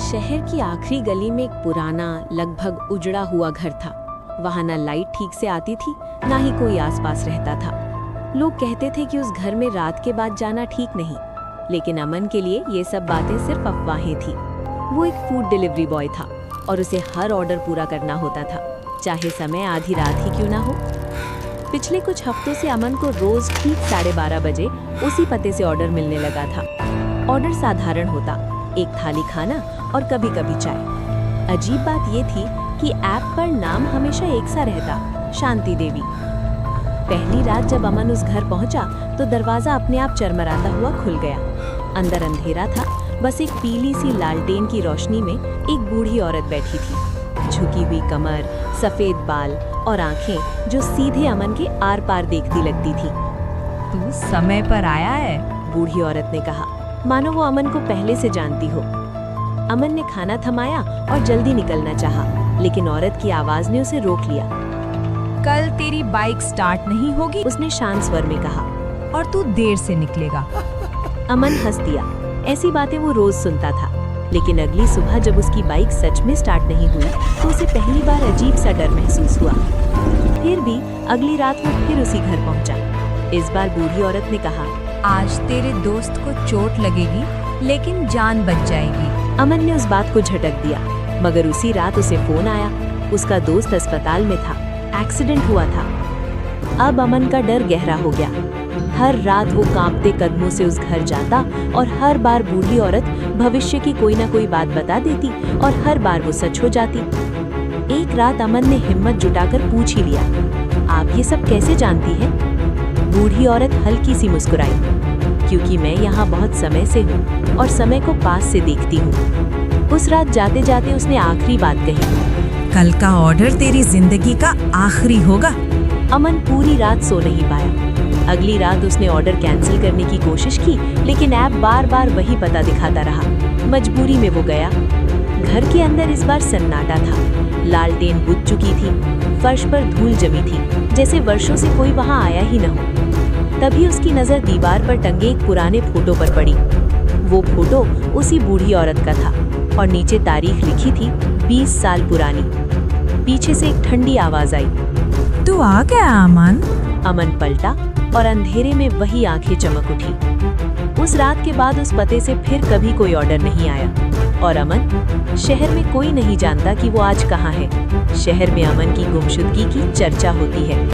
शहर की आखिरी गली में एक पुराना लगभग उजड़ा हुआ घर था। वहां न लाइट ठीक से आती थी, ना ही कोई आसपास रहता था। लोग कहते थे कि उस घर में रात के बाद जाना ठीक नहीं, लेकिन अमन के लिए ये सब बातें सिर्फ अफवाहें थी। वो एक फूड डिलीवरी बॉय था और उसे हर ऑर्डर पूरा करना होता था, चाहे समय आधी रात ही क्यों ना हो। पिछले कुछ हफ्तों से अमन को रोज ठीक 12:30 बजे उसी पते से ऑर्डर मिलने लगा था। ऑर्डर साधारण होता, एक थाली खाना और कभी कभी चाय। अजीब बात ये थी कि ऐप पर नाम हमेशा एक सा रहता, शांति देवी। पहली रात जब अमन उस घर पहुंचा तो दरवाजा अपने आप चरमराता हुआ खुल गया। अंदर अंधेरा था, बस एक पीली सी लालटेन की रोशनी में एक बूढ़ी औरत बैठी थी। झुकी हुई कमर, सफेद बाल और आंखें जो सीधे अमन के आर पार देखती लगती थी। तू समय पर आया है, बूढ़ी औरत ने कहा, मानो वो अमन को पहले से जानती हो। अमन ने खाना थमाया और जल्दी निकलना चाहा, लेकिन औरत की आवाज ने उसे रोक लिया। कल तेरी बाइक स्टार्ट नहीं होगी, उसने शांत स्वर में कहा, और तू देर से निकलेगा। अमन हंस दिया। ऐसी बातें वो रोज सुनता था, लेकिन अगली सुबह जब उसकी बाइक सच में स्टार्ट नहीं हुई तो उसे पहली बार अजीब सा डर महसूस हुआ। फिर भी अगली रात वो फिर उसी घर पहुंचा। इस बार बूढ़ी औरत ने कहा, आज तेरे दोस्त को चोट लगेगी, लेकिन जान बच जाएगी। अमन ने उस बात को झटक दिया, मगर उसी रात उसे फोन आया। उसका दोस्त अस्पताल में था, एक्सीडेंट हुआ था। अब अमन का डर गहरा हो गया। हर रात वो कांपते कदमों से उस घर जाता और हर बार बूढ़ी औरत भविष्य की कोई ना कोई बात बता देती और हर बार वो सच हो जाती। एक रात अमन ने हिम्मत जुटाकर पूछ ही लिया, आप ये सब कैसे जानती हैं? बूढ़ी औरत हल्की सी मुस्कुराई, क्योंकि मैं यहाँ बहुत समय से हूँ और समय को पास से देखती हूँ। उस रात जाते जाते उसने आखिरी बात कही, कल का ऑर्डर तेरी जिंदगी का आखिरी होगा। अमन पूरी रात सो नहीं पाया। अगली रात उसने ऑर्डर कैंसिल करने की कोशिश की, लेकिन ऐप बार बार वही पता दिखाता रहा। मजबूरी में वो गया। घर के अंदर इस बार सन्नाटा था। लालटेन बुझ चुकी थी, फर्श पर धूल जमी थी, जैसे वर्षों से कोई वहां आया ही न हो। तभी उसकी नजर दीवार पर टंगे एक पुराने फोटो पर पड़ी। वो फोटो उसी बूढ़ी औरत का था और नीचे तारीख लिखी थी 20 साल पुरानी। पीछे से एक ठंडी आवाज आई, तू आ गया अमन। अमन पलटा और अंधेरे में वही आंखें चमक उठी। उस रात के बाद उस पते से फिर कभी कोई ऑर्डर नहीं आया और अमन, शहर में कोई नहीं जानता कि वो आज कहाँ है। शहर में अमन की गुमशुदगी की चर्चा होती है।